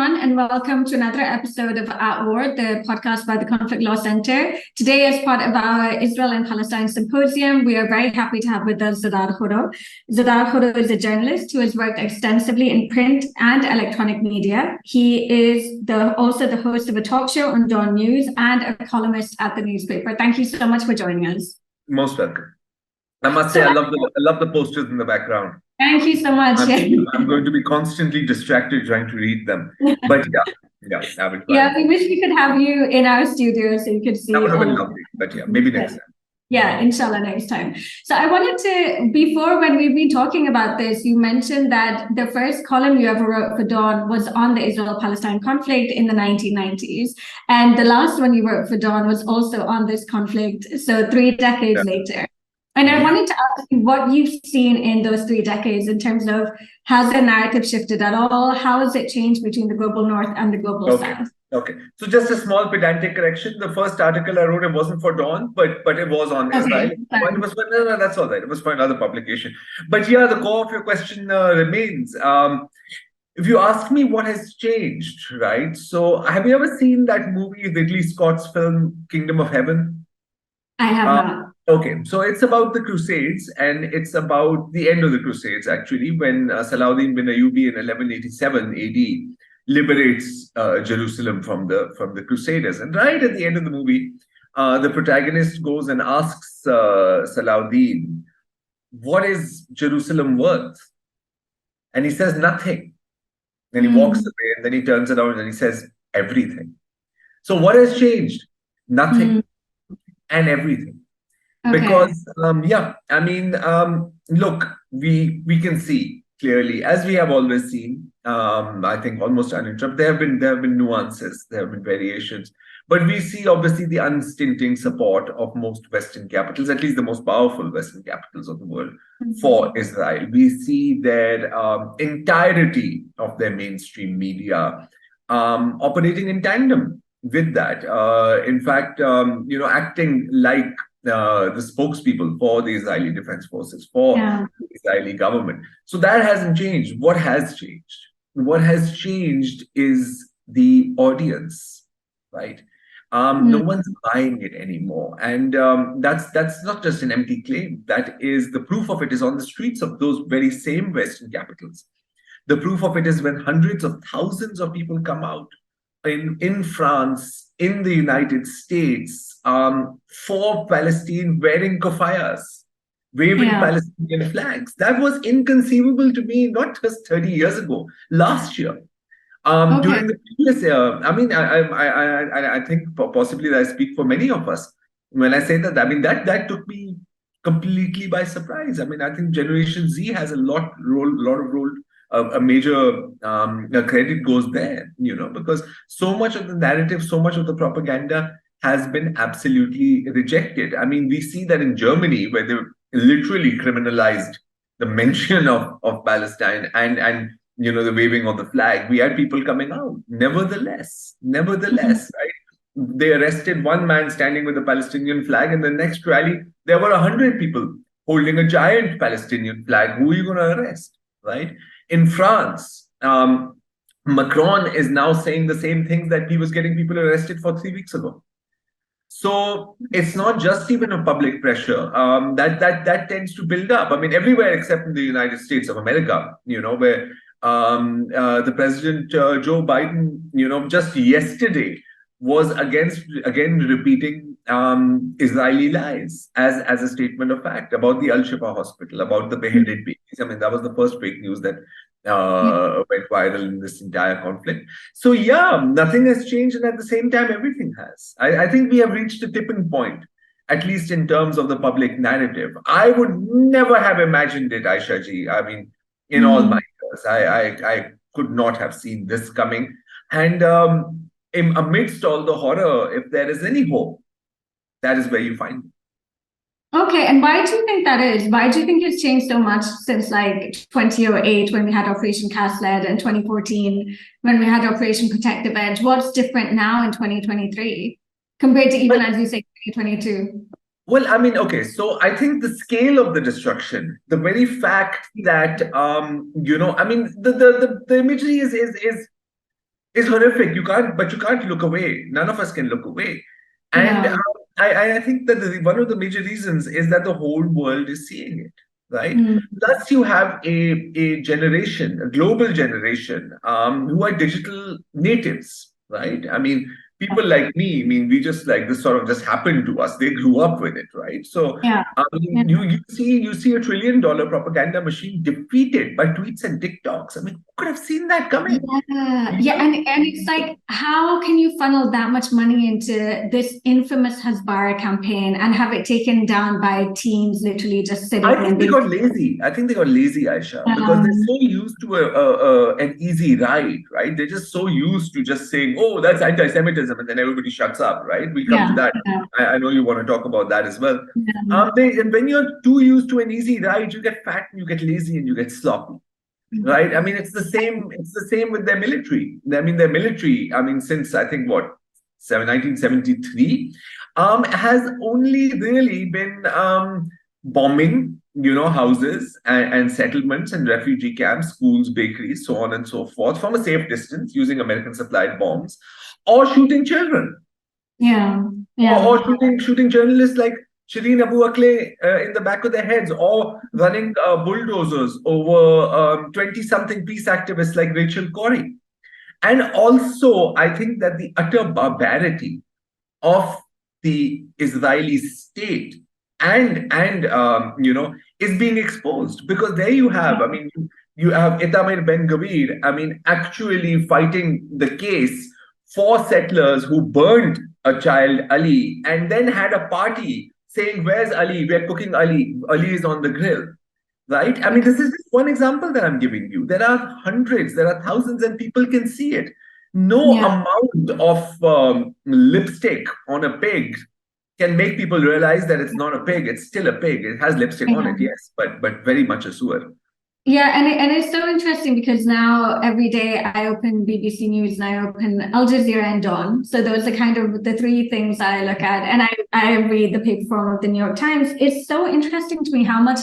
everyone, and welcome to another episode of At War, the podcast by the Conflict Law Center. Today, as part of our Israel and Palestine symposium, we are very happy to have with us Zarrar Khuhro. Zarrar Khuhro is a journalist who has worked extensively in print and electronic media. He is also the host of a talk show on Dawn News and a columnist at the newspaper. Thank you so much for joining us. Most welcome. I must say, I love the posters in the background. Thank you so much. I'm going to be constantly distracted trying to read them. But yeah, I will try. Yeah, we wish we could have you in our studio so you could see. That would have been lovely. But yeah, maybe next time. Yeah, inshallah, next time. So I wanted to, before when we've been talking about this, you mentioned that the first column you ever wrote for Dawn was on the Israel-Palestine conflict in the 1990s. And the last one you wrote for Dawn was also on this conflict, so 3 decades later. And I wanted to ask you what you've seen in those 3 decades in terms of, has the narrative shifted at all? How has it changed between the global north and the global south? Okay. So just a small pedantic correction. The first article I wrote, it wasn't for Dawn, but it was on Israel. It was for, no, that's all right. It was for another publication. But yeah, the core of your question remains. If you ask me what has changed, right? So have you ever seen that movie, Ridley Scott's film, Kingdom of Heaven? I have not. Okay, so it's about the Crusades, and it's about the end of the Crusades, actually, when Salahuddin bin Ayyubi in 1187 AD liberates Jerusalem from the Crusaders. And right at the end of the movie, the protagonist goes and asks Salahuddin, what is Jerusalem worth? And he says, nothing. Then he walks away, and then he turns around and he says, everything. So what has changed? Nothing and everything. Okay. Because, look, we can see clearly, as we have always seen, I think almost uninterrupted, there have been nuances, there have been variations, but we see obviously the unstinting support of most Western capitals, at least the most powerful Western capitals of the world, for Israel. We see their entirety of their mainstream media operating in tandem with that. In fact, acting like the spokespeople for the Israeli Defense Forces, for the Israeli government. So that hasn't changed. What has changed? What has changed is the audience, right? No one's buying it anymore. And that's not just an empty claim. That is, the proof of it is on the streets of those very same Western capitals. The proof of it is when hundreds of thousands of people come out in France, in the United States, for Palestine, wearing keffiyehs, waving Palestinian flags. That was inconceivable to me not just 30 years ago, last year. During the previous year, I think possibly that I speak for many of us when I say that. That took me completely by surprise. I think Generation Z has a major credit goes there, because so much of the narrative, so much of the propaganda has been absolutely rejected. We see that in Germany, where they literally criminalized the mention of Palestine and the waving of the flag. We had people coming out. Nevertheless, right? They arrested one man standing with the Palestinian flag, and the next rally, there were 100 people holding a giant Palestinian flag. Who are you going to arrest, right? In France, Macron is now saying the same things that he was getting people arrested for 3 weeks ago. So it's not just even a public pressure that tends to build up. Everywhere except in the United States of America, where the President Joe Biden, just yesterday was again repeating Israeli lies as a statement of fact about the Al-Shifa hospital, about the beheaded babies. That was the first fake news that went viral in this entire conflict. So nothing has changed, and at the same time, everything has. I think we have reached a tipping point, at least in terms of the public narrative. I would never have imagined it, Ayesha ji. In all my years, I could not have seen this coming. And amidst all the horror, if there is any hope, that is where you find it. Okay, and why do you think that is? Why do you think it's changed so much since 2008 when we had Operation Cast Lead, and 2014 when we had Operation Protective Edge? What's different now in 2023 compared to even, as you say, 2022? Well, okay, so I think the scale of the destruction, the very fact that, the imagery is is horrific. But you can't look away. None of us can look away. And Yeah. I think that one of the major reasons is that the whole world is seeing it, right? Mm. Plus, you have a generation, a global generation, who are digital natives, right? I mean, people like me, I mean, we just like this sort of just happened to us. They grew up with it, right? So, Yeah. I Yeah. mean, you see $1 trillion propaganda machine defeated by tweets and TikToks. I mean, who could have seen that coming? Yeah, You yeah, know? and it's like, how can you funnel that much money into this infamous Hasbara campaign and have it taken down by teams literally just I sitting and think they being, got lazy. I think they got lazy, Aisha, because they're so used to an easy ride, right? They're just so used to just saying, "Oh, that's anti-Semitism," and then everybody shuts up, right? We'll come to yeah, that. yeah, I know you want to talk about that as well. yeah. And when you're too used to an easy ride, you get fat and you get lazy and you get sloppy, right? I mean, it's the same. It's the same with their military. I mean, their military. I mean, since I think what 1973, has only really been bombing, houses and settlements and refugee camps, schools, bakeries, so on and so forth, from a safe distance using American-supplied bombs, or shooting children, Yeah, or yeah, shooting journalists like Shireen Abu Akleh in the back of their heads, or running bulldozers over 20-something peace activists like Rachel Corrie. And also, I think that the utter barbarity of the Israeli state and is being exposed, because there you have, I mean, you have Itamar Ben Gavir, I mean, actually fighting the case for settlers who burned a child, Ali, and then had a party saying, "Where's Ali? We're cooking Ali. Ali is on the grill." Right? I mean, this is just one example that I'm giving you. There are hundreds, there are thousands, and people can see it. No yeah. amount of lipstick on a pig can make people realize that it's not a pig. It's still a pig. It has lipstick on it, Yeah. yes, but very much a sewer. Yeah, and it's so interesting because now every day I open BBC News and I open Al Jazeera and Dawn. So those are kind of the three things I look at, and I read the paper form of the New York Times. It's so interesting to me how much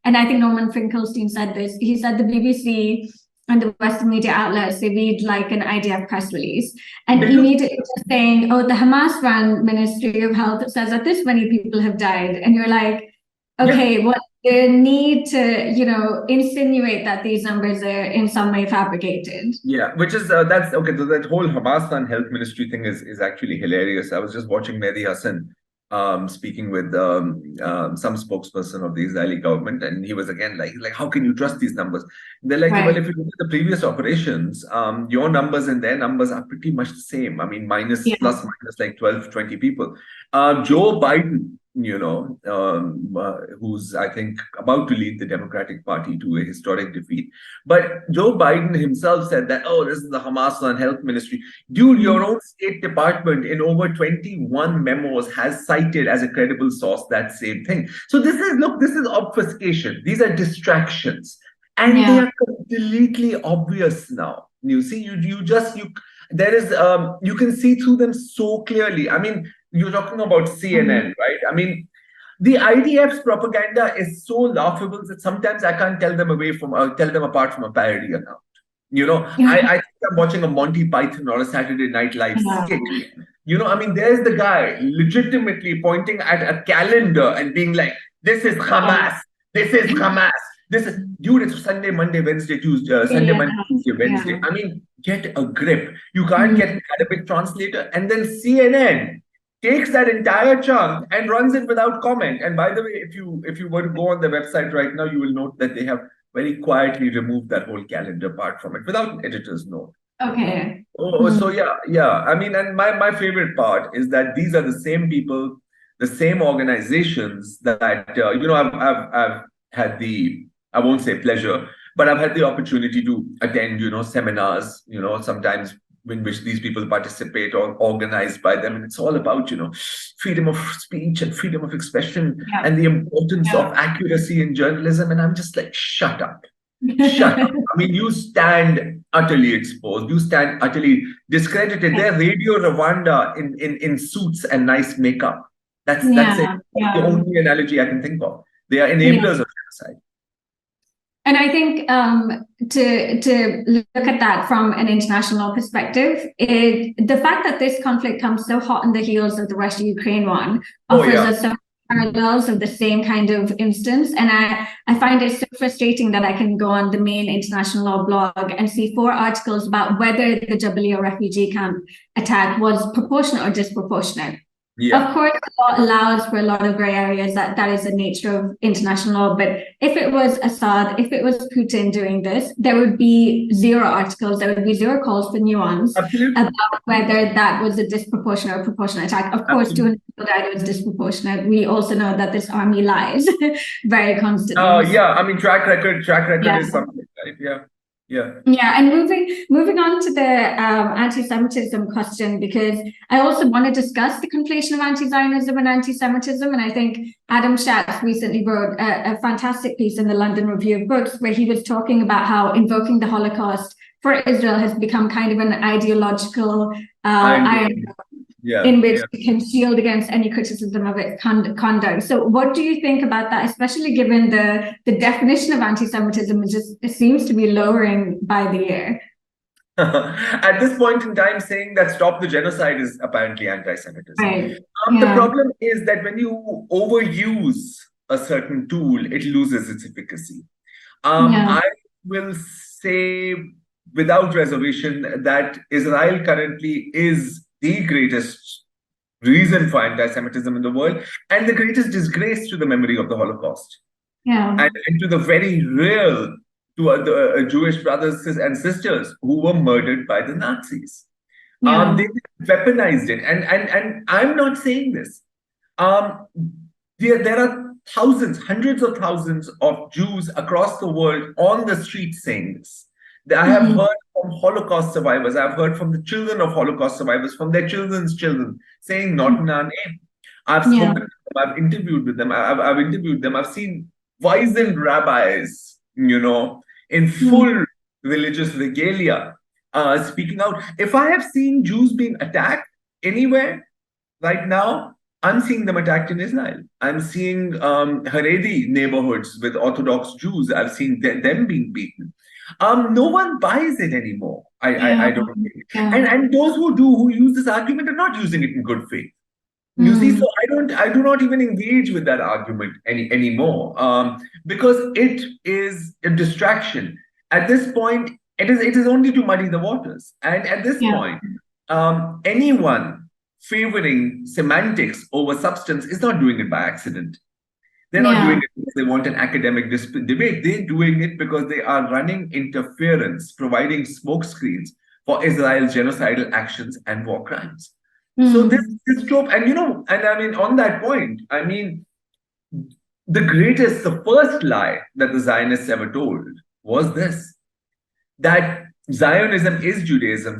and I think Norman Finkelstein said this. He said the BBC and the Western media outlets, they read like an IDF press release, and They do. immediately just saying, "Oh, the Hamas-run Ministry of Health says that this many people have died," and you're like, Yeah. okay, what the need to, insinuate that these numbers are in some way fabricated. Yeah, which is that's okay. So that whole Hamas and health ministry thing is actually hilarious. I was just watching Mehdi Hassan speaking with some spokesperson of the Israeli government, and he was again like, how can you trust these numbers? They're like, well, Right. if you look at the previous operations, your numbers and their numbers are pretty much the same. I mean, Yeah. plus minus like 12, 20 people. Joe Biden, who's I think about to lead the Democratic Party to a historic defeat. But Joe Biden himself said that, oh, this is the Hamas and health ministry. Dude, your own State Department in over 21 memos has cited as a credible source that same thing. So this is obfuscation. These are distractions. And they Yeah. are completely obvious now. You see, there is you can see through them so clearly. I mean, you're talking about CNN, right? I mean, the IDF's propaganda is so laughable that sometimes I can't tell them apart from a parody account. Yeah. I think I'm watching a Monty Python or a Saturday Night Live Yeah. skit. I mean, there's the guy legitimately pointing at a calendar and being like, "This is Hamas. This is Hamas. This is dude. It's Sunday, Monday, Wednesday, Tuesday, Sunday, Yeah. Monday, Tuesday, Wednesday. Yeah. I mean, get a grip. You can't Mm. get an Arabic translator, and then CNN takes that entire chunk and runs it without comment. And by the way, if you were to go on the website right now, you will note that they have very quietly removed that whole calendar part from it without an editor's note. Okay. So yeah. I mean, and my favorite part is that these are the same people, the same organizations that I've had the, I won't say pleasure, but I've had the opportunity to attend seminars, sometimes in which these people participate or organized by them, and it's all about freedom of speech and freedom of expression Yeah. and the importance of Yeah. accuracy in journalism, and I'm just like, shut up. Shut up. I mean, you stand utterly exposed. You stand utterly discredited. They're Radio Rwanda in suits and nice makeup. That's it. Yeah. That's the Yeah. only analogy I can think of. They are Yeah. enablers of genocide. And I think to look at that from an international perspective, the fact that this conflict comes so hot on the heels of the Russia-Ukraine one offers us some parallels of the same kind of instance. And I find it so frustrating that I can go on the main international law blog and see 4 articles about whether the Jabalia refugee camp attack was proportionate or disproportionate. Yeah. Of course, the law allows for a lot of gray areas. That is the nature of international law. But if it was Assad, if it was Putin doing this, there would be 0 articles, there would be 0 calls for nuance about whether that was a disproportionate or proportionate attack. Of course, 200 people died, it was disproportionate. We also know that this army lies very constantly. Yeah, I mean, track record is something, right? Yeah. Yeah, and moving on to the anti-Semitism question, because I also want to discuss the conflation of anti-Zionism and anti-Semitism. And I think Adam Schatz recently wrote a fantastic piece in the London Review of Books where he was talking about how invoking the Holocaust for Israel has become kind of an ideological iron in which it can shield against any criticism of its conduct. So what do you think about that, especially given the definition of anti-Semitism it seems to be lowering by the year? At this point in time, saying that stop the genocide is apparently anti-Semitism. Right. The problem is that when you overuse a certain tool, it loses its efficacy. I will say without reservation that Israel currently is the greatest reason for anti-Semitism in the world and the greatest disgrace to the memory of the Holocaust. And to the very real to Jewish brothers and sisters who were murdered by the Nazis. They weaponized it. And I'm not saying this. There are thousands, hundreds of thousands of Jews across the world on the streets saying this. I have heard from Holocaust survivors. I've heard from the children of Holocaust survivors, from their children's children, saying not in our name. I've spoken to them. I've interviewed with them. I've interviewed them. I've seen wizened rabbis, in full religious regalia, speaking out. If I have seen Jews being attacked anywhere right now, I'm seeing them attacked in Israel. I'm seeing Haredi neighborhoods with Orthodox Jews. I've seen them being beaten. No one buys it anymore. I don't think. And those who use this argument are not using it in good faith. You see, so I do not even engage with that argument anymore because it is a distraction. At this point, it is only to muddy the waters. And at this point, anyone favoring semantics over substance is not doing it by accident. They're not doing it because they want an academic debate. They're doing it because they are running interference, providing smokescreens for Israel's genocidal actions and war crimes. So this trope, and I mean, on that point, I mean, the first lie that the Zionists ever told was this, that Zionism is Judaism.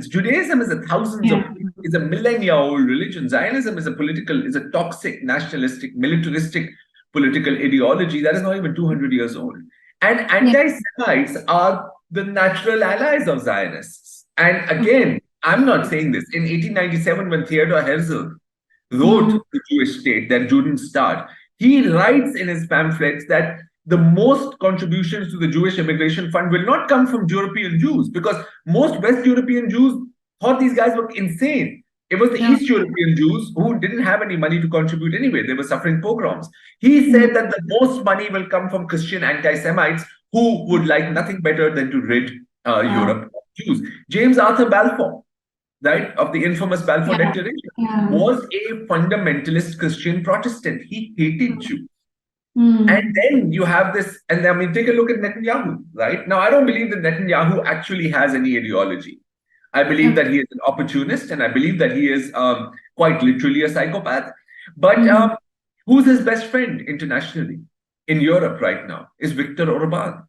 Judaism is is a millennia-old religion. Zionism is a toxic, nationalistic, militaristic political ideology that is not even 200 years old. And anti-Semites are the natural allies of Zionists. And again, I'm not saying this. In 1897, when Theodor Herzl wrote The Jewish State, that Judenstaat, he writes in his pamphlets that the most contributions to the Jewish Immigration Fund will not come from European Jews, because most West European Jews thought these guys were insane. It was the East European Jews who didn't have any money to contribute anyway. They were suffering pogroms. He said that the most money will come from Christian anti-Semites who would like nothing better than to rid Europe of Jews. James Arthur Balfour, right, of the infamous Balfour Declaration, was a fundamentalist Christian Protestant. He hated Jews. And then you have this, and I mean, take a look at Netanyahu, right? Now, I don't believe that Netanyahu actually has any ideology. I believe that he is an opportunist, and I believe that he is quite literally a psychopath. But who's his best friend internationally in Europe right now is Viktor Orban.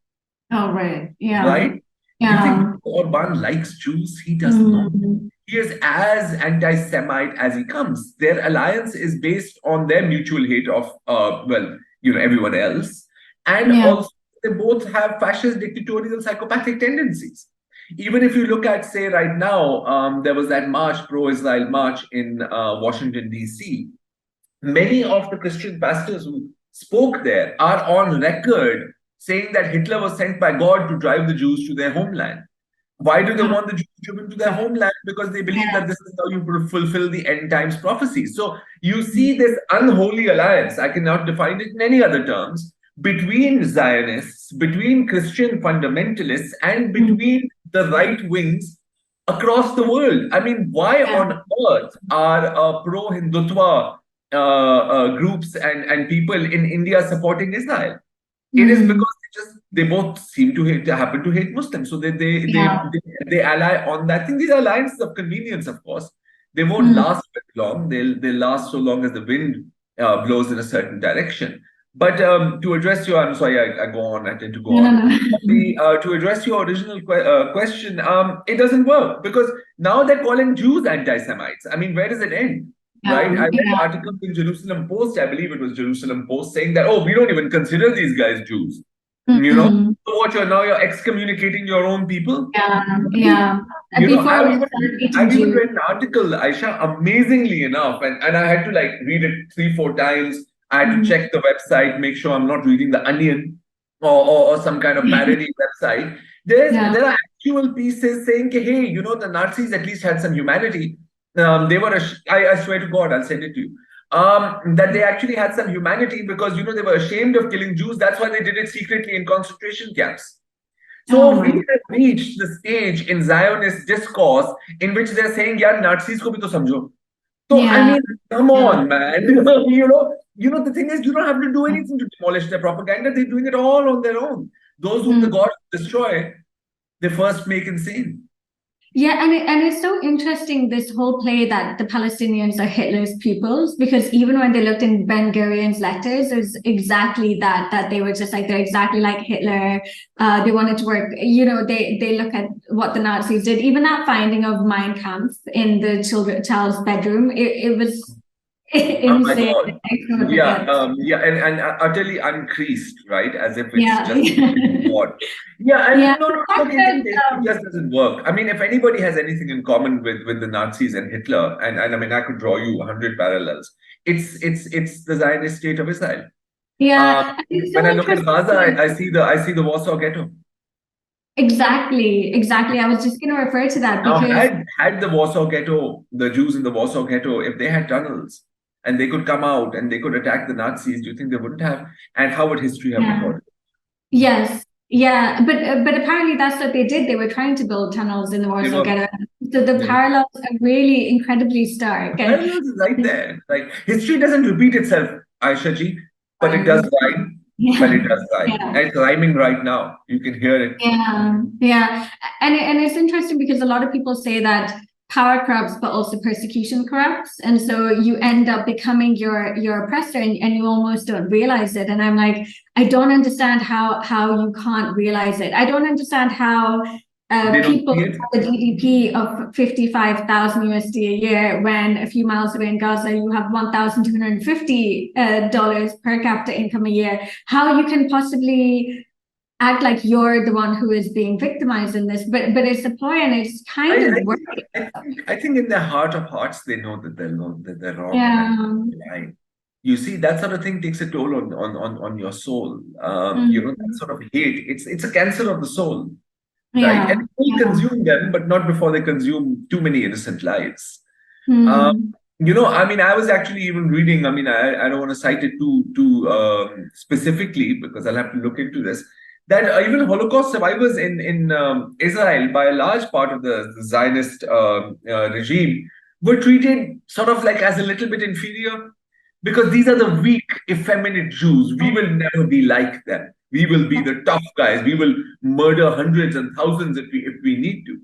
Oh, right. Yeah. Right? You think Orban likes Jews? He does not. He is as anti-Semite as he comes. Their alliance is based on their mutual hate of, everyone else. And also, they both have fascist, dictatorial, psychopathic tendencies. Even if you look at, say, right now, there was that march, pro-Israel march in Washington, D.C. Many of the Christian pastors who spoke there are on record saying that Hitler was sent by God to drive the Jews to their homeland. Why do they want the Jews driven to their homeland? Because they believe that this is how you fulfill the end times prophecy. So you see this unholy alliance, I cannot define it in any other terms, between Zionists, between Christian fundamentalists, and between the right wings across the world. I mean, why on earth are pro-Hindutva groups and people in India supporting Israel? It is because they both seem to happen to hate Muslims, so they ally on that thing. These are alliances of convenience, of course. They won't last very long. They'll last so long as the wind blows in a certain direction. But to address your, I'm sorry, I go on. I tend to go on. To address your original question, it doesn't work because now they're calling Jews anti-Semites. I mean, where does it end? Right? I read an article in Jerusalem Post, I believe it was Jerusalem Post, saying that, oh, we don't even consider these guys Jews. You know, so what you're excommunicating your own people. You know, I've even read an article, Ayesha, amazingly enough, and I had to like read it 3-4 times. I had to check the website, make sure I'm not reading The Onion or some kind of parody website. There are actual pieces saying, hey, you know, the Nazis at least had some humanity. They were, I swear to God, I'll send it to you. That they actually had some humanity because, you know, they were ashamed of killing Jews. That's why they did it secretly in concentration camps. So we have reached the stage in Zionist discourse in which they're saying, yeah, Nazis ko bhi to samjho. So, I mean, come on, man. You know, the thing is, you don't have to do anything to demolish their propaganda. They're doing it all on their own. Those whom the gods destroy, they first make insane. Yeah, and it's so interesting, this whole play that the Palestinians are Hitler's pupils, because even when they looked in Ben Gurion's letters, it was exactly that they were just like, they're exactly like Hitler. They wanted to work, you know, they look at what the Nazis did. Even that finding of Mein Kampf in the child's bedroom, it was insane. Oh my God. And utterly uncreased, right? As if it's just what. It just doesn't work. I mean, if anybody has anything in common with the Nazis and Hitler, and I mean, I could draw you 100 parallels. It's the Zionist state of Israel. When I look at Gaza, I see the Warsaw Ghetto. Exactly. I was just going to refer to that because now, had the Warsaw Ghetto, the Jews in the Warsaw Ghetto, if they had tunnels and they could come out and they could attack the Nazis, do you think they wouldn't have? And how would history have recorded? Yes. Yeah, but apparently that's what they did. They were trying to build tunnels in the Warsaw Ghetto. So the parallels are really incredibly stark. Parallels is right there. Like history doesn't repeat itself, Ayesha ji, but it does rhyme. But it does rhyme. It's rhyming right now. You can hear it. And it's interesting because a lot of people say that power corrupts, but also persecution corrupts. And so you end up becoming your oppressor and you almost don't realize it. And I'm like, I don't understand how you can't realize it. I don't understand how people have a GDP of 55,000 USD a year when a few miles away in Gaza, you have $1,250 per capita income a year. How you can possibly act like you're the one who is being victimized in this, but it's a ploy and it's kind of working. I think in their heart of hearts, they know that they're wrong. You see, that sort of thing takes a toll on your soul. You know, that sort of hate. It's a cancer of the soul, right? And we consume them, but not before they consume too many innocent lives. You know, I mean, I was actually even reading. I mean, I don't want to cite it too specifically because I'll have to look into this. That even Holocaust survivors in Israel, by a large part of the Zionist regime, were treated sort of like as a little bit inferior because these are the weak, effeminate Jews. We will never be like them. We will be the tough guys. We will murder hundreds and thousands if we need to.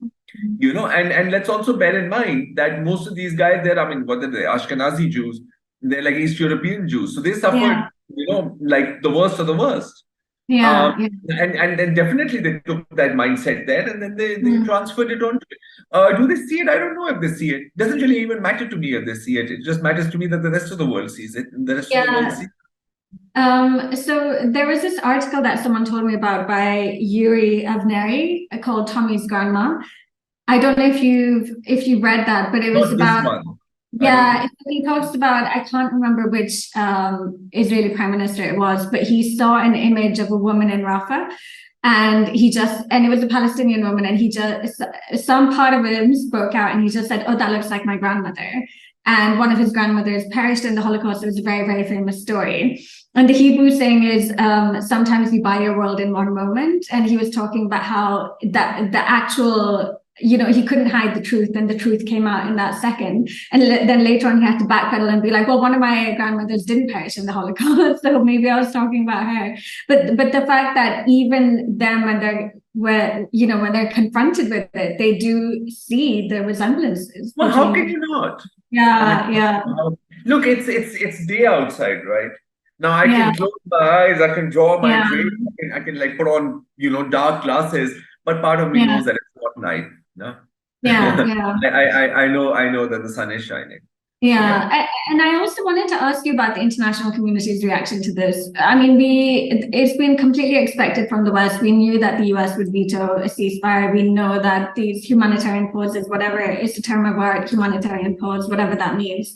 You know, and let's also bear in mind that most of these guys, I mean, what are they? Ashkenazi Jews. They're like East European Jews. So they suffered, you know, like the worst of the worst. And then definitely they took that mindset there and then they transferred it on to it. Do they see it? I don't know if they see it. It doesn't really even matter to me if they see it. It just matters to me that the rest of the world sees it and the rest of the world sees it. So there was this article that someone told me about by Yuri Avneri called Tommy's Grandma. I don't know if you've read that, but it was about Yeah, he talks about, I can't remember which Israeli prime minister it was, but he saw an image of a woman in Rafah, and and it was a Palestinian woman, and some part of him spoke out, and he just said, oh, that looks like my grandmother. And one of his grandmothers perished in the Holocaust. It was a very, very famous story. And the Hebrew saying is, sometimes you buy your world in one moment. And he was talking about how that the actual, he couldn't hide the truth, and the truth came out in that second. And then later on, he had to backpedal and be like, well, one of my grandmothers didn't perish in the Holocaust, so maybe I was talking about her. But the fact that even them, when they're confronted with it, they do see the resemblances. Well, how can you not? Yeah, yeah. Look, it's day outside, right? Now I can close my eyes, I can draw my face, I can like put on, dark glasses, but part of me knows that it's not night. No? Yeah, yeah. I know that the sun is shining. Yeah, and I also wanted to ask you about the international community's reaction to this. I mean, it's been completely expected from the West. We knew that the US would veto a ceasefire. We know that these humanitarian pauses, whatever is the term of art, humanitarian pause, whatever that means.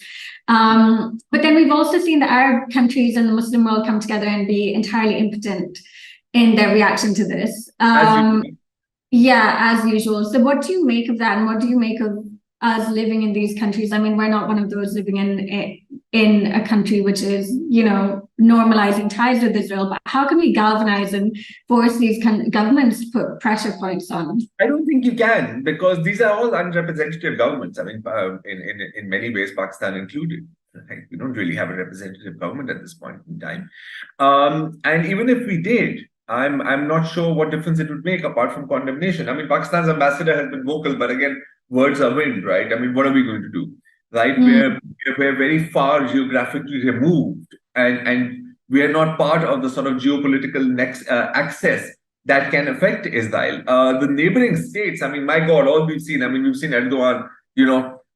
But then we've also seen the Arab countries and the Muslim world come together and be entirely impotent in their reaction to this. Yeah, as usual. So what do you make of that? And what do you make of us living in these countries? I mean, we're not one of those living in a country which is, normalizing ties with Israel, but how can we galvanize and force these governments to put pressure points on? I don't think you can, because these are all unrepresentative governments. I mean, in many ways, Pakistan included. Right? We don't really have a representative government at this point in time. And even if we did, I'm not sure what difference it would make apart from condemnation. I mean, Pakistan's ambassador has been vocal, but again, words are wind, right? I mean, what are we going to do, right? We're very far geographically removed, and we are not part of the sort of geopolitical access that can affect Israel. The neighboring states, I mean, my God, all we've seen Erdogan,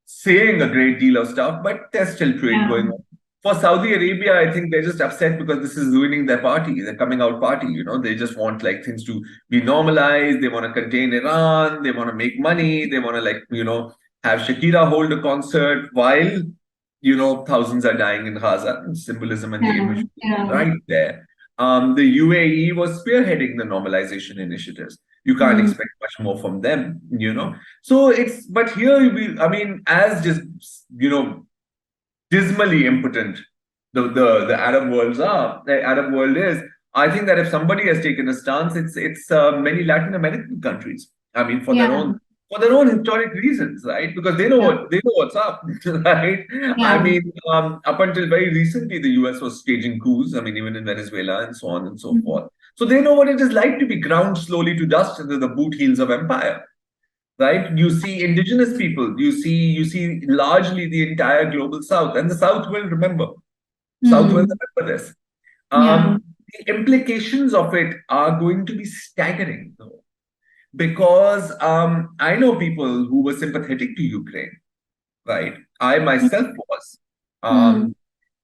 saying a great deal of stuff, but there's still trade going on. For Saudi Arabia, I think they're just upset because this is ruining their party, their coming out party. They just want like things to be normalized. They want to contain Iran. They want to make money. They want to have Shakira hold a concert while, thousands are dying in Gaza. Symbolism and the image right there. The UAE was spearheading the normalization initiatives. You can't expect much more from them, So but here as just, dismally impotent the Arab world is. I think that if somebody has taken a stance, it's many Latin American countries. I mean, for their own historic reasons, right? Because they know what's up, right? I mean, up until very recently, the US was staging coups. I mean, even in Venezuela and so on and so forth. So they know what it is like to be ground slowly to dust under the boot heels of empire. Right? You see indigenous people, you see largely the entire global South, and the South will remember. South will remember this. The implications of it are going to be staggering, though, because I know people who were sympathetic to Ukraine, right? I myself was.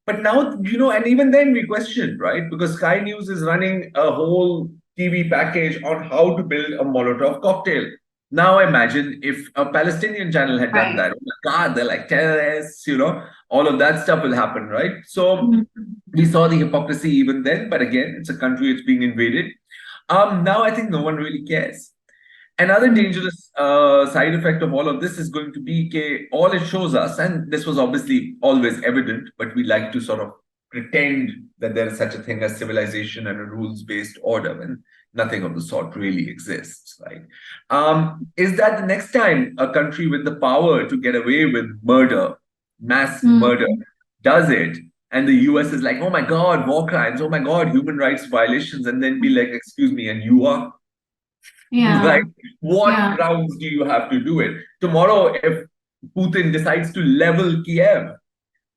But now, and even then we questioned, right? Because Sky News is running a whole TV package on how to build a Molotov cocktail. Now imagine if a Palestinian channel had done that. Oh my God, they're like terrorists, all of that stuff will happen, right? So we saw the hypocrisy even then, but again, it's a country that's being invaded. Now I think no one really cares. Another dangerous side effect of all of this is going to be all it shows us, and this was obviously always evident, but we like to sort of pretend that there is such a thing as civilization and a rules-based order, and nothing of the sort really exists, right? Is that the next time a country with the power to get away with murder, mass murder, does it, and the US is like, oh my God, war crimes, oh my God, human rights violations, and then be like, excuse me, and you are? Right? What grounds do you have to do it? Tomorrow, if Putin decides to level Kiev,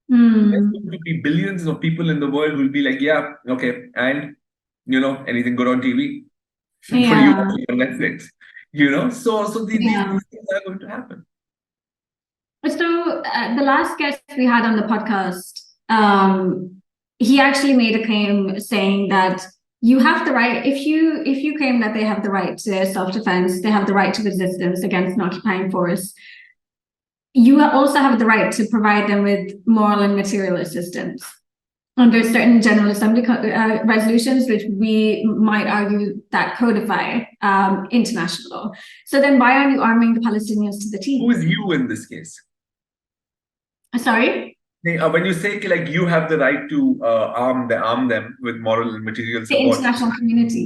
there's going to be billions of people in the world who will be like, yeah, okay, and anything good on TV? What are you watching on Netflix? So these things are going to happen. So the last guest we had on the podcast, he actually made a claim saying that you have the right, if you claim that they have the right to self-defense, they have the right to resistance against an occupying force, you also have the right to provide them with moral and material assistance under certain General Assembly resolutions, which we might argue that codify international law. So then why aren't you arming the Palestinians to the teeth? Who is you in this case? Sorry? When you say like you have the right to arm them with moral and material support, the international community,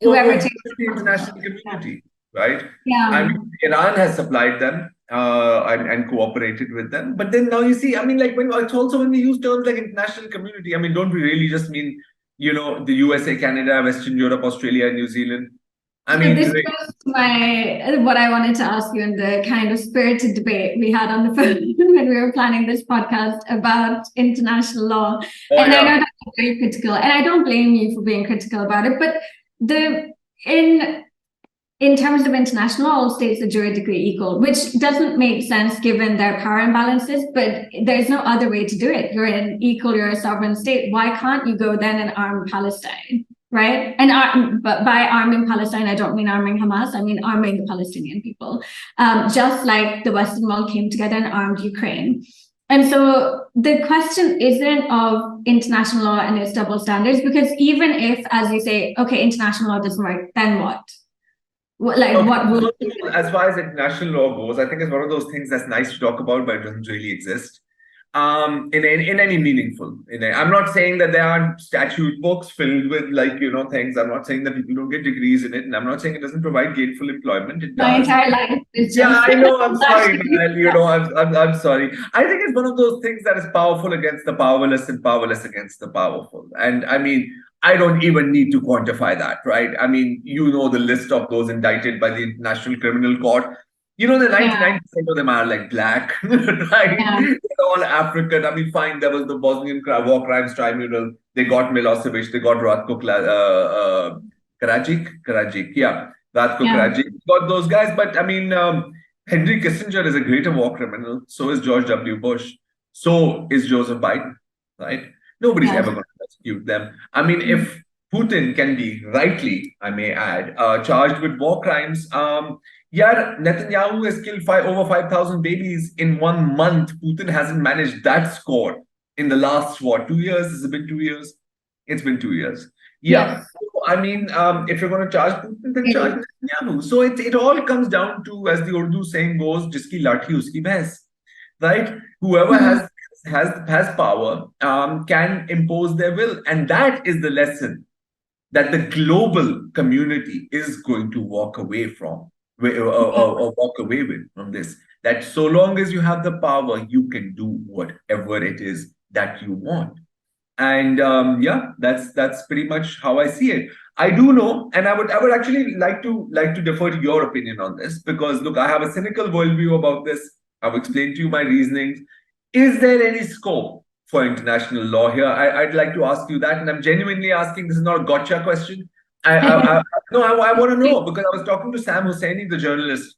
whoever takes the international community, right? Yeah. I mean, Iran has supplied them and cooperated with them, but then now you see, I mean, like it's also when we use terms like international community, I mean, don't we really just mean the USA, Canada, Western Europe, Australia, New Zealand? I mean, this goes to what I wanted to ask you in the kind of spirited debate we had on the phone when we were planning this podcast about international law. I know that you're very critical, and I don't blame you for being critical about it, but in terms of international law, all states are juridically equal, which doesn't make sense given their power imbalances, but there's no other way to do it. You're you're a sovereign state. Why can't you go then and arm Palestine? Right? And but by arming Palestine, I don't mean arming Hamas, I mean arming the Palestinian people. Just like the Western world came together and armed Ukraine. And so the question isn't of international law and its double standards, because even if, as you say, okay, international law doesn't work, then what? As far as international law goes, I think it's one of those things that's nice to talk about, but it doesn't really exist. In any meaningful. I'm not saying that there aren't statute books filled with things. I'm not saying that people don't get degrees in it, and I'm not saying it doesn't provide gainful employment. It does. My entire life is just I know. I'm sorry, man. I'm sorry. I think it's one of those things that is powerful against the powerless and powerless against the powerful. And I mean, I don't even need to quantify that, right? I mean, the list of those indicted by the International Criminal Court. The 99% of them are like black, right? Yeah. They're all African. I mean, fine, there was the Bosnian War Crimes Tribunal. They got Milosevic. They got Ratko Karadzic. Yeah, Ratko Karadzic. Got those guys. But I mean, Henry Kissinger is a greater war criminal. So is George W. Bush. So is Joseph Biden, right? Nobody's ever going to prosecute them. I mean, if Putin can be rightly, I may add, charged with war crimes, Netanyahu has killed over 5,000 babies in 1 month. Putin hasn't managed that score in the last, 2 years? Has it been 2 years? It's been 2 years. Yeah. Yes. So, I mean, if you're going to charge Putin, then charge Netanyahu. So it all comes down to, as the Urdu saying goes, jiski lathi uski bhais, right? Whoever has power can impose their will. And that is the lesson that the global community is going to walk away from. Or walk away with from this, that so long as you have the power, you can do whatever it is that you want. And that's pretty much how I see it. I do know, and I would actually like to defer to your opinion on this, because look, I have a cynical worldview about this. I've explained to you my reasonings. Is there any scope for international law here? I'd like to ask you that, and I'm genuinely asking. This is not a gotcha question. I want to know, because I was talking to Sam Husseini, the journalist,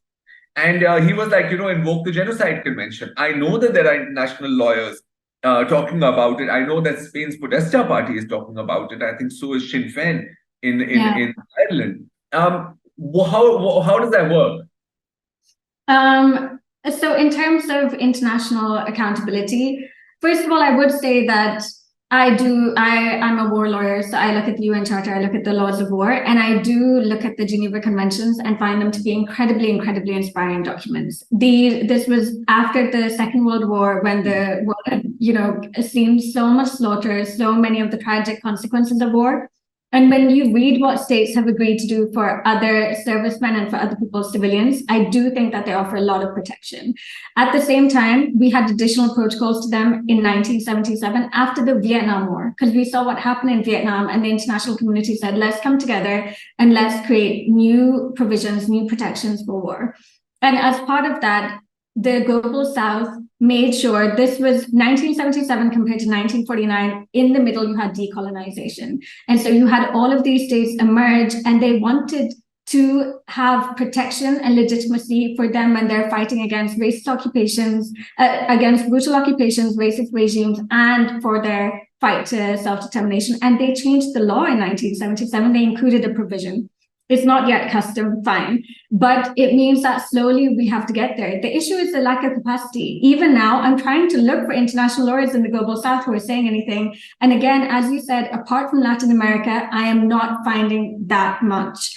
and he was like, invoke the Genocide Convention. I know that there are international lawyers talking about it. I know that Spain's Podesta party is talking about it. I think so is Sinn Féin in Ireland. How does that work? So in terms of international accountability, first of all, I would say that I'm a war lawyer, so I look at the UN Charter, I look at the laws of war, and I do look at the Geneva Conventions and find them to be incredibly, incredibly inspiring documents. This was after the Second World War, when the world had, seen so much slaughter, so many of the tragic consequences of war. And when you read what states have agreed to do for other servicemen and for other people's civilians, I do think that they offer a lot of protection. At the same time, we had additional protocols to them in 1977 after the Vietnam War, because we saw what happened in Vietnam, and the international community said, let's come together and let's create new provisions, new protections for war. And as part of that, the Global South made sure, this was 1977 compared to 1949, in the middle you had decolonization. And so you had all of these states emerge, and they wanted to have protection and legitimacy for them when they're fighting against racist occupations, against brutal occupations, racist regimes, and for their fight to self-determination. And they changed the law in 1977. They included a provision It's not yet custom, fine. But it means that slowly we have to get there. The issue is the lack of capacity. Even now, I'm trying to look for international lawyers in the global south who are saying anything. And again, as you said, apart from Latin America, I am not finding that much.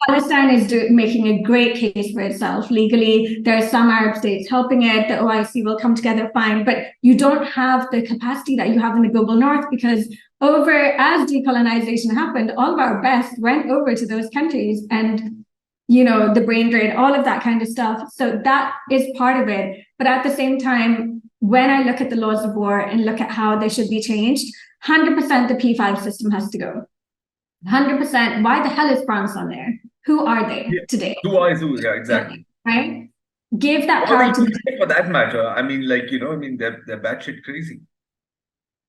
Palestine is making a great case for itself legally. There are some Arab states helping it. The OIC will come together fine, but you don't have the capacity that you have in the global north, because as decolonization happened, all of our best went over to those countries, and the brain drain, all of that kind of stuff. So that is part of it. But at the same time, when I look at the laws of war and look at how they should be changed, 100% the P5 system has to go. 100%. Why the hell is France on there? Who are they today? Who? Yeah, exactly. Right? Give that power to for that matter. I mean, they're batshit crazy.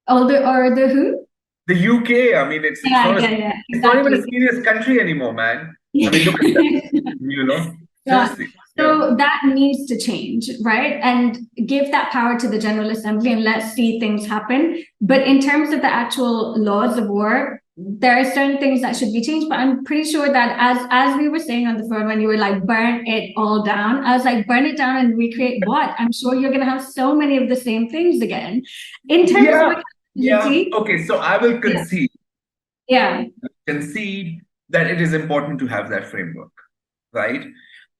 Or the who? The UK. I mean, it's not even a serious country anymore, man. I mean, look at that. Seriously. So that needs to change, right? And give that power to the General Assembly and let's see things happen. But in terms of the actual laws of war, there are certain things that should be changed, but I'm pretty sure that as we were saying on the phone when you were like, burn it all down, I was like, burn it down and recreate what? I'm sure you're going to have so many of the same things again. In terms of okay, so I will concede. Yeah. Concede that it is important to have that framework, right?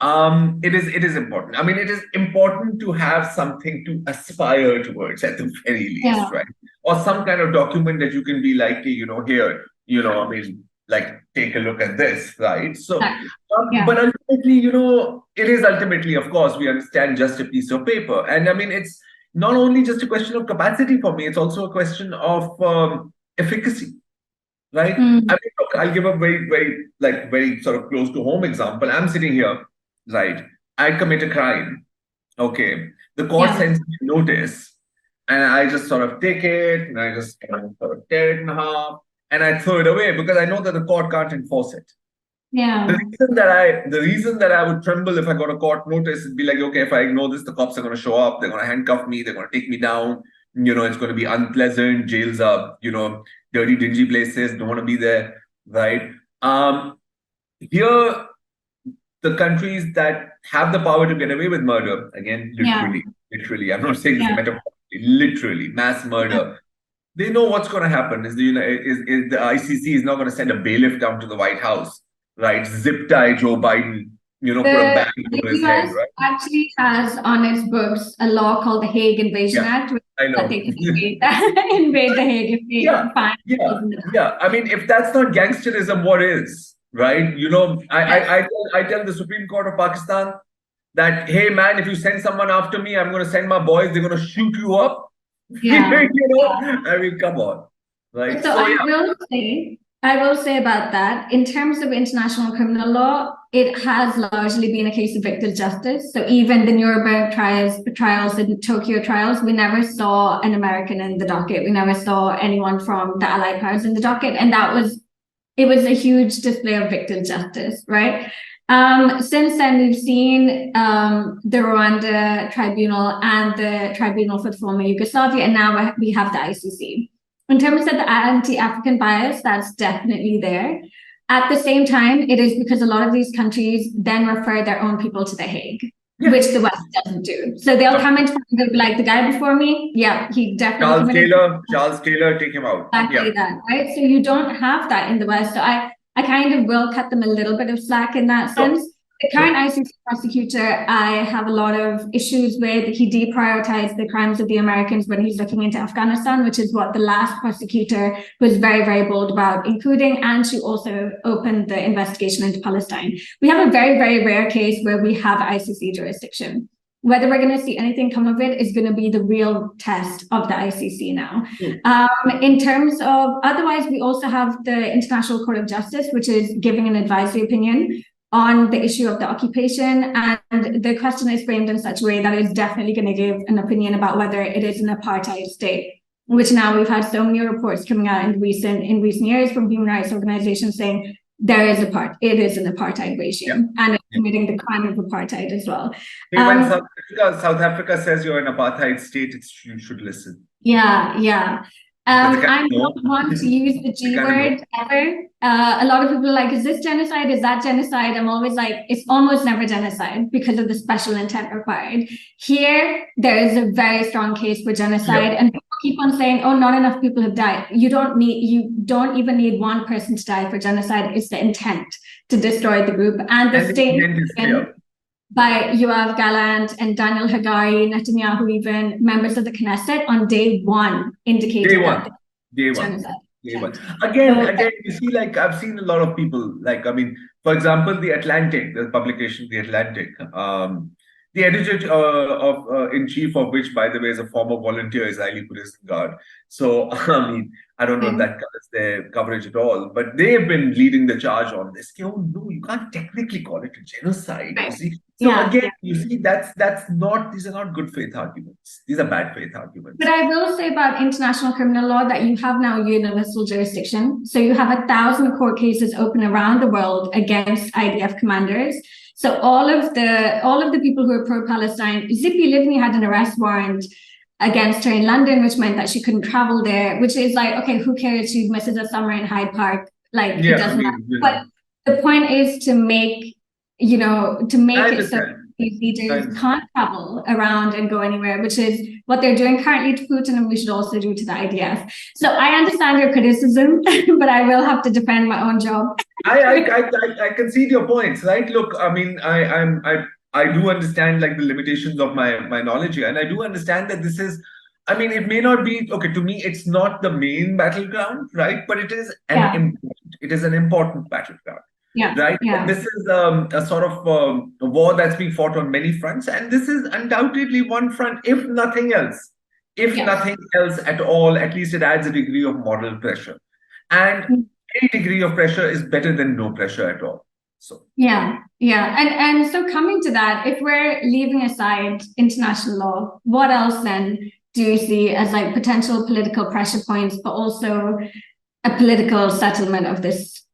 It is important. I mean, it is important to have something to aspire towards at the very least, right? Or some kind of document that you can be like, here, I mean, like, take a look at this, right? So, but ultimately, it is ultimately, of course, we understand, just a piece of paper. And I mean, it's not only just a question of capacity for me, it's also a question of efficacy, right? I mean, look, I'll give a very sort of close to home example. I'm sitting here, right? I commit a crime. Okay. The court sends me a notice, and I just sort of take it and I just sort of tear it in half and I throw it away because I know that the court can't enforce it. Yeah. The reason that I would tremble if I got a court notice would be like, okay, if I ignore this, the cops are going to show up, they're going to handcuff me, they're going to take me down. It's going to be unpleasant. Jails are, dirty, dingy places. Don't want to be there, right? Here, the countries that have the power to get away with murder, again, literally, I'm not saying this metaphorically, literally, mass murder. They know what's going to happen. Is the ICC is not going to send a bailiff down to the White House, right? Zip tie Joe Biden, put a bag over his head, right? Actually has on its books a law called the Hague Invasion Act, which I know. they can invade the Hague if they find. Yeah. I mean, if that's not gangsterism, what is? Right? I tell the Supreme Court of Pakistan that, hey man, if you send someone after me, I'm going to send my boys, they're going to shoot you up. I mean, come on. Right? So I will say about that, in terms of international criminal law, it has largely been a case of victim justice. So even the Nuremberg trials and Tokyo trials, we never saw an American in the docket. We never saw anyone from the Allied powers in the docket. And it was a huge display of victim justice, right? Since then, we've seen the Rwanda Tribunal and the Tribunal for the former Yugoslavia, and now we have the ICC. In terms of the anti-African bias, that's definitely there. At the same time, it is because a lot of these countries then refer their own people to The Hague, which the West doesn't do. So they'll come into like the guy before me. Yeah, he definitely. Charles Taylor, take him out. Exactly that, right? So you don't have that in the West. So I kind of will cut them a little bit of slack in that sense. The current ICC prosecutor, I have a lot of issues with. He deprioritized the crimes of the Americans when he's looking into Afghanistan, which is what the last prosecutor was very, very bold about including. And she also opened the investigation into Palestine. We have a very, very rare case where we have ICC jurisdiction. Whether we're going to see anything come of it is going to be the real test of the ICC now. In terms of, otherwise, we also have the International Court of Justice, which is giving an advisory opinion on the issue of the occupation. And the question is framed in such a way that it's definitely going to give an opinion about whether it is an apartheid state, which now we've had so many reports coming out in recent years from human rights organizations saying it is an apartheid regime and it's committing the crime of apartheid as well. When South Africa says you're an apartheid state, you should listen. Yeah. I don't want to use the G word ever. A lot of people are like, is this genocide? Is that genocide? I'm always like, it's almost never genocide because of the special intent required. Here, there is a very strong case for genocide, and people keep on saying, oh, not enough people have died. You don't even need one person to die for genocide. It's the intent to destroy the group. And the statement by Yoav Gallant and Daniel Hagari, Netanyahu, even members of the Knesset on day one indicated that day one. Again, you see, like I've seen a lot of people, like, I mean, for example, The Atlantic, the publication, The Atlantic, the editor in chief of which, by the way, is a former volunteer Israeli prison guard. So, I mean, I don't know if that covers their coverage at all, but they've been leading the charge on this. Oh, no, you can't technically call it a genocide. You see? So again, you see, these are not good faith arguments. These are bad faith arguments. But I will say about international criminal law that you have now universal jurisdiction. So you have 1,000 court cases open around the world against IDF commanders. So all of the people who are pro-Palestine, Zippy Livni had an arrest warrant against her in London, which meant that she couldn't travel there, which is like, okay, who cares? She misses a summer in Hyde Park. Like, it doesn't matter. But the point is to make it so these leaders can't travel around and go anywhere, which is what they're doing currently to Putin, and we should also do to the IDF. So I understand your criticism, but I will have to defend my own job. I concede your points, right? Look, I mean, I do understand like the limitations of my knowledge here, and I do understand that this is, I mean, it may not be, okay, to me, it's not the main battleground, right? But it is an important battleground. Right. This is a sort of a war that's being fought on many fronts, and this is undoubtedly one front, if nothing else. Nothing else at all, at least it adds a degree of moral pressure. And any degree of pressure is better than no pressure at all. So and so coming to that, if we're leaving aside international law, what else then do you see as like potential political pressure points, but also a political settlement of this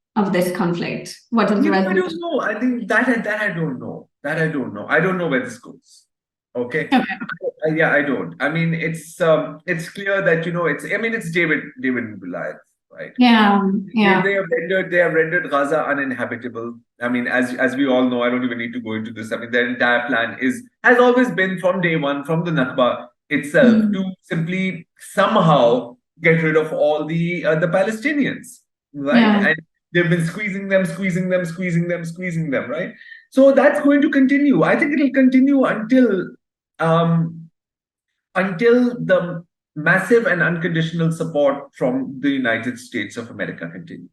conflict? What is the I don't know. I think that I don't know. I don't know where this goes. Okay. I don't. I mean, it's clear that it's David and Goliath, right? They have rendered Gaza uninhabitable. I mean, as we all know, I don't even need to go into this. I mean, their entire plan has always been from day one, from the Nakba itself, to simply somehow get rid of all the Palestinians, right? And they've been squeezing them, right? So that's going to continue. I think it'll continue until the massive and unconditional support from the United States of America continues.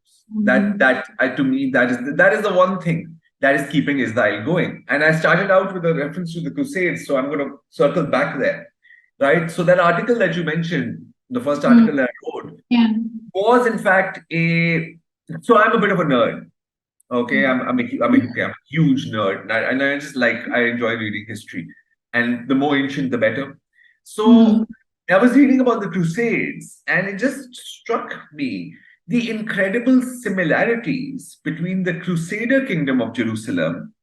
To me, that is the one thing that is keeping Israel going. And I started out with a reference to the Crusades, so I'm going to circle back there, right? So that article that you mentioned, the first article that I wrote, was in fact so I'm a bit of a nerd. Okay, I'm a huge nerd, and I enjoy reading history, and the more ancient, the better. So I was reading about the Crusades, and it just struck me the incredible similarities between the Crusader kingdom of Jerusalem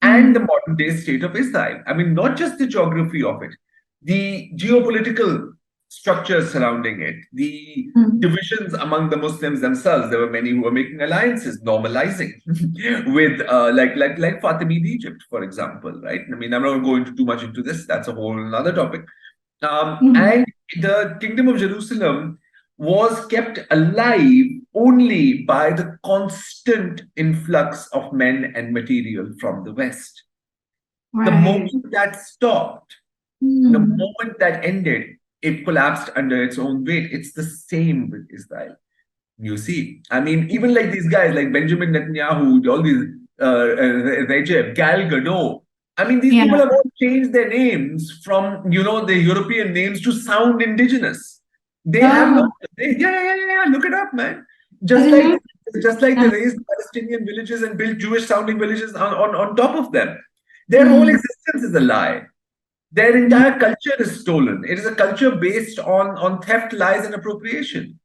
and the modern day state of Israel. I mean, not just the geography of it, the geopolitical structures surrounding it, the divisions among the Muslims themselves. There were many who were making alliances, normalizing with like Fatimid Egypt, for example, right? I mean, I'm not going to go into too much into this. That's a whole other topic. And the Kingdom of Jerusalem was kept alive only by the constant influx of men and material from the West. The moment that stopped, the moment that ended, it collapsed under its own weight. It's the same with Israel. You see, I mean, even like these guys like Benjamin Netanyahu, all these Recep, Gal Gadot. I mean, these people have all changed their names from, the European names to sound indigenous. They have no, look it up, man. Just like they raised Palestinian villages and built Jewish-sounding villages on top of them. Their whole existence is a lie. Their entire culture is stolen. It is a culture based on theft, lies, and appropriation.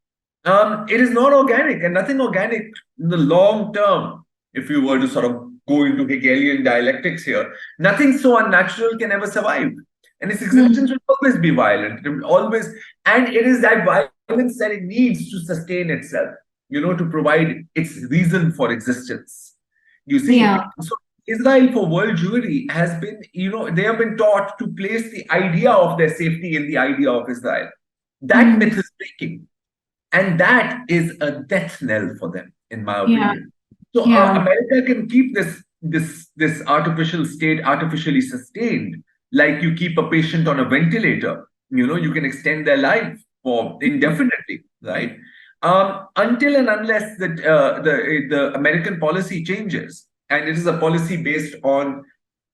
It is not organic, and nothing organic in the long term. If you were to sort of go into Hegelian dialectics here, nothing so unnatural can ever survive. And its existence will always be violent. It will always, and it is that violence that it needs to sustain itself, to provide its reason for existence. You see, Yeah. so Israel for world Jewry has been, they have been taught to place the idea of their safety in the idea of Israel. That myth is breaking. And that is a death knell for them, in my Yeah. opinion. So Yeah. America can keep this artificial state artificially sustained, like you keep a patient on a ventilator. You can extend their life for indefinitely, right? Until and unless the American policy changes, and it is a policy based on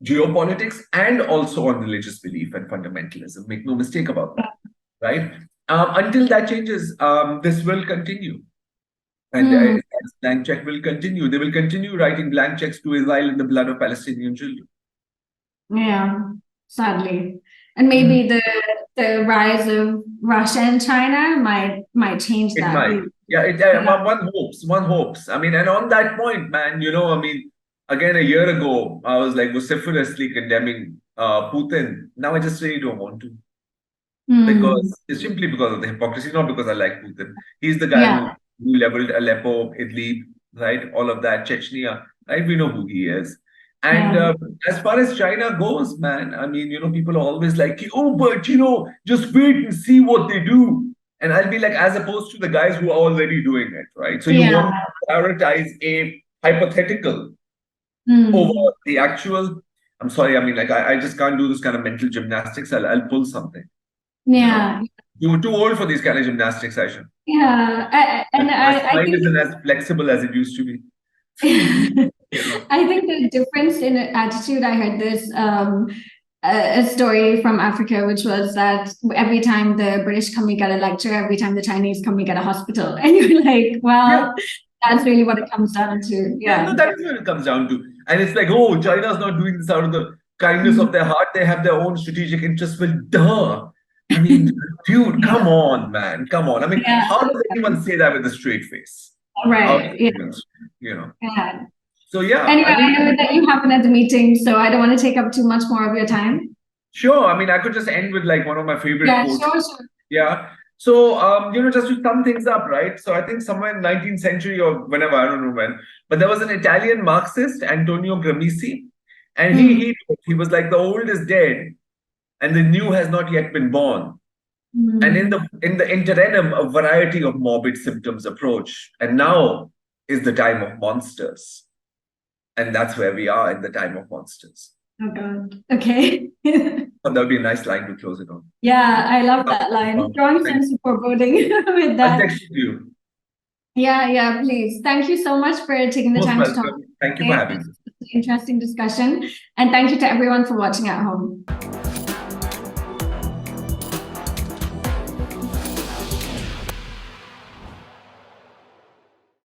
geopolitics and also on religious belief and fundamentalism. Make no mistake about that, right? Until that changes, this will continue. And blank check will continue. They will continue writing blank checks to Israel in the blood of Palestinian children. Yeah, sadly. And maybe the rise of Russia and China might change It that. might. Yeah, one hopes. I mean, and on that point, man, again, a year ago, I was like vociferously condemning Putin. Now I just really don't want to. Because it's simply because of the hypocrisy, not because I like Putin. He's the guy who leveled Aleppo, Idlib, right? All of that, Chechnya, right? We know who he is. And as far as China goes, man, I mean, people are always like, oh, but, just wait and see what they do. And I'll be like, as opposed to the guys who are already doing it, right? So you want to prioritize a hypothetical over the actual. I'm sorry, I mean, like, I just can't do this kind of mental gymnastics. I'll pull something. Yeah. You're too old for these kind of gymnastics, Ayesha. Yeah. My I mind think isn't as flexible as it used to be. I think the difference in attitude, I heard this a story from Africa, which was that every time the British come, we get a lecture, every time the Chinese come, we get a hospital. And you're like, well, that's really what it comes down to. Yeah. No, that is what it comes down to. And it's like, oh, China's not doing this out of the kindness of their heart. They have their own strategic interests. Well, duh. I mean, dude, come on, man. Come on. I mean, how does anyone say that with a straight face? Right. Yeah. So, yeah. Anyway, I mean, I know that you have another meeting, so I don't want to take up too much more of your time. Sure. I mean, I could just end with like one of my favorite quotes. Sure. Yeah. So, just to sum things up, right? So I think somewhere in 19th century or whenever, I don't know when, but there was an Italian Marxist, Antonio Gramsci, and he was like, the old is dead and the new has not yet been born. And in the interim, a variety of morbid symptoms approach. And now is the time of monsters. And that's where we are in the time of monsters. Oh, God. Okay. That would be a nice line to close it on. Yeah, I love that line. Strong sense of foreboding with that. I'll text you. Yeah, please. Thank you so much for taking the time to talk. Thank you for having me. Interesting discussion. And thank you to everyone for watching at home.